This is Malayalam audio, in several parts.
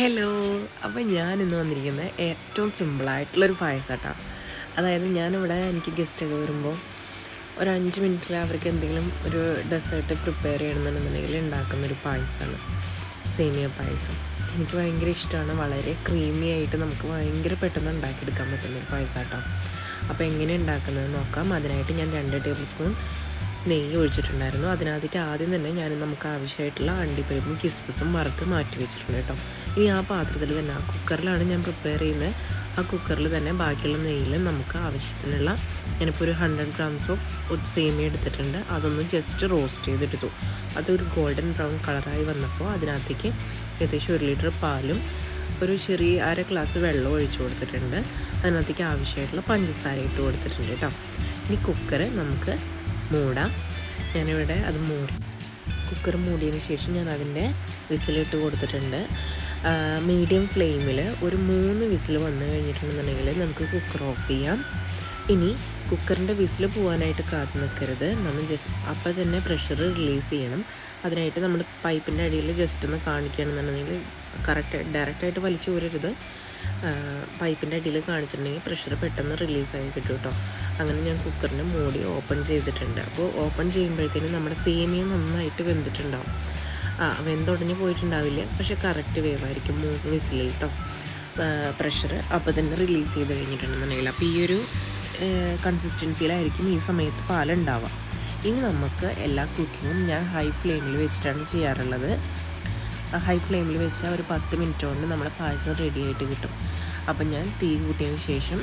ഹലോ. അപ്പോൾ ഞാനിന്ന് വന്നിരിക്കുന്നത് ഏറ്റവും സിമ്പിളായിട്ടുള്ളൊരു പായസമാട്ടോ. അതായത് ഞാനിവിടെ എനിക്ക് ഗസ്റ്റൊക്കെ വരുമ്പോൾ ഒരു 5 മിനിറ്റിൽ അവർക്ക് എന്തെങ്കിലും ഒരു ഡെസേർട്ട് പ്രിപ്പയർ ചെയ്യണമെന്നുണ്ടെങ്കിൽ ഉണ്ടാക്കുന്നൊരു പായസമാണ് സേമിയ പായസം. എനിക്ക് ഭയങ്കര ഇഷ്ടമാണ്. വളരെ ക്രീമി ആയിട്ട് നമുക്ക് ഭയങ്കര പെട്ടെന്ന് ഉണ്ടാക്കിയെടുക്കാൻ പറ്റുന്നൊരു പായസമാട്ടോ. അപ്പോൾ എങ്ങനെ ഉണ്ടാക്കുന്നത് നോക്കാം. അതിനായിട്ട് ഞാൻ 2 ടേബിൾ സ്പൂൺ നെയ്യ് ഒഴിച്ചിട്ടുണ്ടായിരുന്നു. അതിനകത്തേക്ക് ആദ്യം തന്നെ നമുക്ക് ആവശ്യമായിട്ടുള്ള അണ്ടിപ്പരിപ്പും കിസ്മിസും വറുത്ത് മാറ്റി വെച്ചിട്ടുണ്ട് കേട്ടോ. ഇനി ആ പാത്രത്തിൽ തന്നെ ആ കുക്കറിലാണ് ഞാൻ പ്രിപ്പയർ ചെയ്യുന്നത്. ആ കുക്കറിൽ തന്നെ ബാക്കിയുള്ള നെയ്യിൽ നമുക്ക് ആവശ്യത്തിനുള്ള ഞാനിപ്പോൾ ഒരു 100 grams ഓഫ് സേമിയ എടുത്തിട്ടുണ്ട്. അതൊന്ന് ജസ്റ്റ് റോസ്റ്റ് ചെയ്തെടുത്തു. അതൊരു ഗോൾഡൻ ബ്രൗൺ കളറായി വന്നപ്പോൾ അതിനകത്തേക്ക് ഏകദേശം 1 ലിറ്റർ പാലും ഒരു ചെറിയ 1/2 ഗ്ലാസ് വെള്ളം ഒഴിച്ചു കൊടുത്തിട്ടുണ്ട്. അതിനകത്തേക്ക് ആവശ്യമായിട്ടുള്ള പഞ്ചസാര ഇട്ട് കൊടുത്തിട്ടുണ്ട് കേട്ടോ. ഇനി കുക്കർ നമുക്ക് മൂടാം. ഞാനിവിടെ അത് കുക്കർ മൂടിയതിന് ശേഷം ഞാൻ അതിൻ്റെ വിസിലിട്ട് കൊടുത്തിട്ടുണ്ട്. മീഡിയം ഫ്ലെയിമിൽ ഒരു 3 വിസിൽ വന്നു കഴിഞ്ഞിട്ടുണ്ടെന്നുണ്ടെങ്കിൽ നമുക്ക് കുക്കർ ഓഫ് ചെയ്യാം. ഇനി കുക്കറിൻ്റെ വിസിൽ പോകാനായിട്ട് കാത്തു നിൽക്കരുത്. നമ്മൾ അപ്പോൾ തന്നെ പ്രഷർ റിലീസ് ചെയ്യണം. അതിനായിട്ട് നമ്മൾ പൈപ്പിൻ്റെ അടിയിൽ ജസ്റ്റ് ഒന്ന് കാണിക്കുകയാണെന്നുണ്ടെങ്കിൽ ഡയറക്റ്റായിട്ട് വലിച്ചു ഊരരുത്. പൈപ്പിൻ്റെ അടിയിൽ കാണിച്ചിട്ടുണ്ടെങ്കിൽ പ്രഷർ പെട്ടെന്ന് റിലീസായി കിട്ടും കേട്ടോ. അങ്ങനെ ഞാൻ കുക്കറിൻ്റെ മൂടി ഓപ്പൺ ചെയ്തിട്ടുണ്ട്. അപ്പോൾ ഓപ്പൺ ചെയ്യുമ്പോഴത്തേനും നമ്മുടെ സേമിയ നന്നായിട്ട് വെന്തിട്ടുണ്ടാവും. വെന്തുടഞ്ഞ് പോയിട്ടുണ്ടാവില്ല, പക്ഷേ കറക്റ്റ് വേവായിരിക്കും 3 വിസിലിൽ കേട്ടോ. പ്രഷർ അപ്പോൾ തന്നെ റിലീസ് ചെയ്ത് കഴിഞ്ഞിട്ടുണ്ടെന്നുണ്ടെങ്കിൽ അപ്പോൾ ഈ ഒരു കൺസിസ്റ്റൻസിയിലായിരിക്കും ഈ സമയത്ത് പാലുണ്ടാവുക. ഇനി നമുക്ക് എല്ലാ കുക്കിങ്ങും ഞാൻ ഹൈ ഫ്ലെയിമിൽ വെച്ചിട്ടാണ് ചെയ്യാറുള്ളത്. ഹൈ ഫ്ലെയിമിൽ വെച്ചാൽ ഒരു 10 മിനിറ്റ് കൊണ്ട് നമ്മുടെ പായസം റെഡി ആയിട്ട് കിട്ടും. അപ്പം ഞാൻ തീ കൂട്ടിയതിന് ശേഷം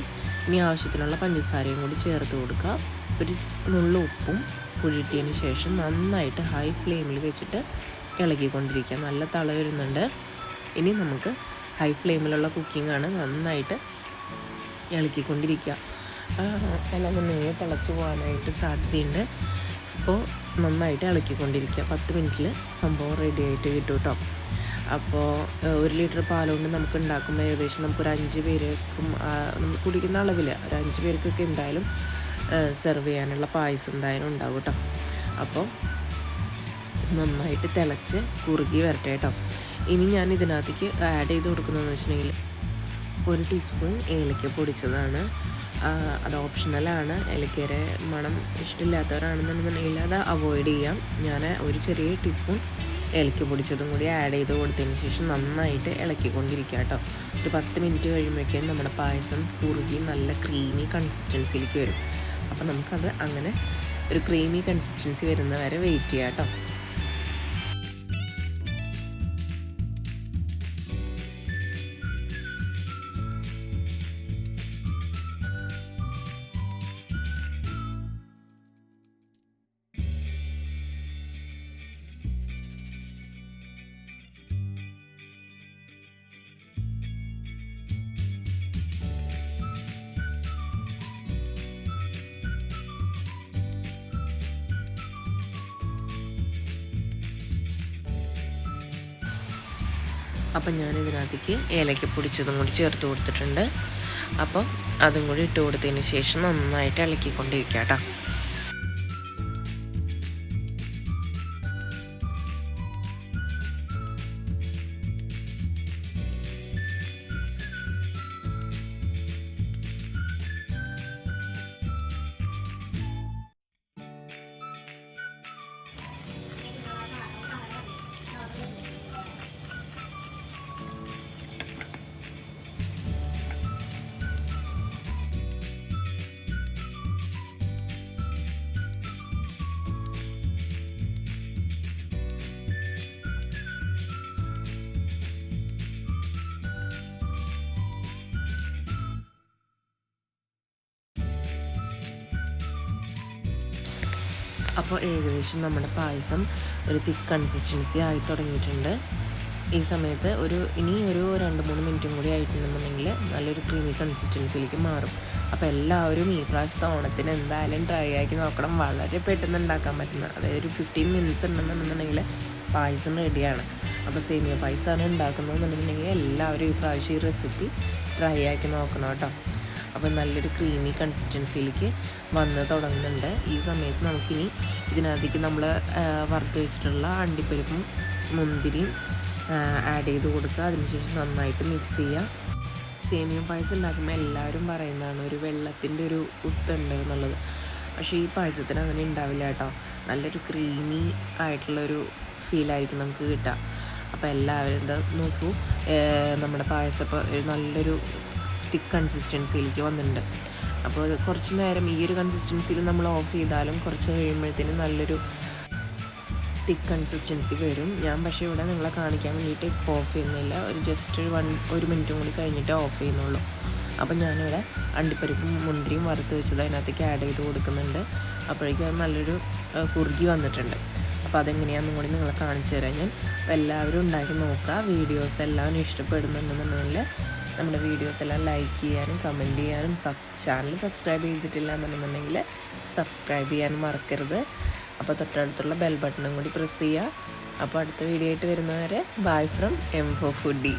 ഇനി ആവശ്യത്തിനുള്ള പഞ്ചസാരയും കൂടി ചേർത്ത് കൊടുക്കുക. ഒരു നുള്ളു ഉപ്പും കുഴിയിട്ടതിന് ശേഷം നന്നായിട്ട് ഹൈ ഫ്ലെയിമിൽ വെച്ചിട്ട് ഇളക്കിക്കൊണ്ടിരിക്കുക. നല്ല തള വരുന്നുണ്ട്. ഇനി നമുക്ക് ഹൈ ഫ്ലെയിമിലുള്ള കുക്കിങ്ങാണ്. നന്നായിട്ട് ഇളക്കിക്കൊണ്ടിരിക്കുക. അല്ലാന്നുണ്ടെങ്കിൽ തിളച്ച് പോകാനായിട്ട് സാധ്യതയുണ്ട്. അപ്പോൾ നന്നായിട്ട് ഇളക്കിക്കൊണ്ടിരിക്കുക. 10 മിനിറ്റിൽ സംഭവം റെഡി ആയിട്ട് കിട്ടും കേട്ടോ. അപ്പോൾ 1 ലിറ്റർ പാലുകൊണ്ട് നമുക്ക് ഉണ്ടാക്കുമ്പോൾ ഏകദേശം നമുക്കൊരു 5 പേർക്കും നമ്മൾ കുടിക്കുന്ന അളവിൽ ഒരു 5 പേർക്കൊക്കെ എന്തായാലും സെർവ് ചെയ്യാനുള്ള പായസം എന്തായാലും ഉണ്ടാവും കേട്ടോ. അപ്പോൾ നന്നായിട്ട് തിളച്ച് കുറുകി വരട്ടെ കേട്ടോ. ഇനി ഞാൻ ഇതിനകത്തേക്ക് ആഡ് ചെയ്ത് കൊടുക്കുന്നതെന്ന് വെച്ചിട്ടുണ്ടെങ്കിൽ 1 ടീസ്പൂൺ ഏലക്ക പൊടിച്ചതാണ്. അത് ഓപ്ഷണലാണ്. ഏലക്കയുടെ മണം ഇഷ്ടമില്ലാത്തവരാണെന്നുണ്ടെങ്കിൽ അത് അവോയ്ഡ് ചെയ്യാം. ഞാൻ ഒരു ചെറിയ ടീസ്പൂൺ ഏലക്ക പൊടിച്ചതും കൂടി ആഡ് ചെയ്ത് കൊടുത്തതിന് ശേഷം നന്നായിട്ട് ഇളക്കിക്കൊണ്ടിരിക്കുക കേട്ടോ. ഒരു 10 മിനിറ്റ് കഴിയുമ്പോഴേക്കും നമ്മുടെ പായസം കുറുകി നല്ല ക്രീമി കൺസിസ്റ്റൻസിയിലേക്ക് വരും. അപ്പോൾ നമുക്കത് അങ്ങനെ ഒരു ക്രീമി കൺസിസ്റ്റൻസി വരുന്നവരെ വെയിറ്റ് ചെയ്യാം കേട്ടോ. അപ്പം ഞാനിതിനകത്തേക്ക് ഏലക്ക പൊടിച്ചതും കൂടി ചേർത്ത് കൊടുത്തിട്ടുണ്ട്. അപ്പം അതും കൂടി ഇട്ട് കൊടുത്തതിന് ശേഷം നന്നായിട്ട് ഇളക്കിക്കൊണ്ടിരിക്കുക കേട്ടോ. അപ്പോൾ ഏകദേശം നമ്മുടെ പായസം ഒരു തിക്ക് കൺസിസ്റ്റൻസി ആയി തുടങ്ങിയിട്ടുണ്ട്. ഈ സമയത്ത് ഇനി ഒരു 2-3 മിനിറ്റും കൂടി ആയിട്ടുണ്ടെന്നുണ്ടെങ്കിൽ നല്ലൊരു ക്രീമി കൺസിസ്റ്റൻസിയിലേക്ക് മാറും. അപ്പോൾ എല്ലാവരും ഈ പ്രാവശ്യത്തെ ഓണത്തിന് എന്തായാലും ട്രൈ ആക്കി നോക്കണം. വളരെ പെട്ടെന്ന് ഉണ്ടാക്കാൻ പറ്റുന്ന, അതായത് ഒരു 15 മിനിറ്റ്സ് ഉണ്ടെന്നുണ്ടെന്നുണ്ടെങ്കിൽ പായസം റെഡിയാണ്. അപ്പോൾ സേമിയ പായസമാണ് ഉണ്ടാക്കുന്നതെന്നുണ്ടെന്നുണ്ടെങ്കിൽ എല്ലാവരും ഈ പ്രാവശ്യം ഈ റെസിപ്പി ട്രൈ ആക്കി നോക്കണം കേട്ടോ. അപ്പോൾ നല്ലൊരു ക്രീമി കൺസിസ്റ്റൻസിയിലേക്ക് വന്ന് തുടങ്ങുന്നുണ്ട്. ഈ സമയത്ത് നമുക്കിനി ഇതിനകത്തേക്ക് നമ്മൾ വറുത്ത് വെച്ചിട്ടുള്ള അണ്ടിപ്പരിപ്പും മുന്തിരിയും ആഡ് ചെയ്ത് കൊടുക്കുക. അതിനുശേഷം നന്നായിട്ട് മിക്സ് ചെയ്യുക. സേമിയ പായസം ഉണ്ടാക്കുമ്പോൾ എല്ലാവരും പറയുന്നതാണ് ഒരു വെള്ളത്തിൻ്റെ ഒരു കുത്തുണ്ട് എന്നുള്ളത്. പക്ഷേ ഈ പായസത്തിന് അങ്ങനെ ഉണ്ടാവില്ല കേട്ടോ. നല്ലൊരു ക്രീമി ആയിട്ടുള്ളൊരു ഫീലായിരിക്കും നമുക്ക് കിട്ടുക. അപ്പോൾ എല്ലാവരും എന്താ നോക്കൂ, നമ്മുടെ പായസം ഇപ്പോൾ നല്ലൊരു തിക്ക് കൺസിസ്റ്റൻസിയിലേക്ക് വന്നിട്ടുണ്ട്. അപ്പോൾ കുറച്ച് നേരം ഈ ഒരു കൺസിസ്റ്റൻസിയിൽ നമ്മൾ ഓഫ് ചെയ്താലും കുറച്ച് കഴിയുമ്പോഴത്തേനും നല്ലൊരു തിക്ക് കൺസിസ്റ്റൻസി വരും. ഞാൻ പക്ഷേ ഇവിടെ നിങ്ങളെ കാണിക്കാൻ വേണ്ടിയിട്ട് ഇപ്പോൾ ഓഫ് ചെയ്യുന്നില്ല. ജസ്റ്റ് ഒരു മിനിറ്റും കൂടി കഴിഞ്ഞിട്ട് ഓഫ് ചെയ്യുന്നുള്ളൂ. അപ്പം ഞാനിവിടെ അണ്ടിപ്പരിപ്പും മുന്തിരിയും വറുത്ത് വെച്ചത് അതിനകത്തേക്ക് ആഡ് ചെയ്ത് കൊടുക്കുന്നുണ്ട്. അപ്പോഴേക്കും അത് നല്ലൊരു കുറുകി വന്നിട്ടുണ്ട്. അപ്പോൾ അതെങ്ങനെയാണെന്നും കൂടി നിങ്ങളെ കാണിച്ചു തരാം ഞാൻ. അപ്പോൾ എല്ലാവരും ഉണ്ടാക്കി നോക്കുക. വീഡിയോസ് എല്ലാവരും ഇഷ്ടപ്പെടുന്നുണ്ടെന്നുണ്ടെങ്കിൽ നമ്മുടെ വീഡിയോസ് എല്ലാം ലൈക്ക് ചെയ്യാനും കമൻറ്റ് ചെയ്യാനും ചാനൽ സബ്സ്ക്രൈബ് ചെയ്തിട്ടില്ല എന്നുണ്ടെന്നുണ്ടെങ്കിൽ സബ്സ്ക്രൈബ് ചെയ്യാനും മറക്കരുത്. അപ്പോൾ തൊട്ടടുത്തുള്ള ബെൽ ബട്ടണും കൂടി പ്രസ് ചെയ്യുക. അപ്പോൾ അടുത്ത വീഡിയോ ആയിട്ട് വരുന്നവരെ ബൈ ഫ്രം M4 Foodie.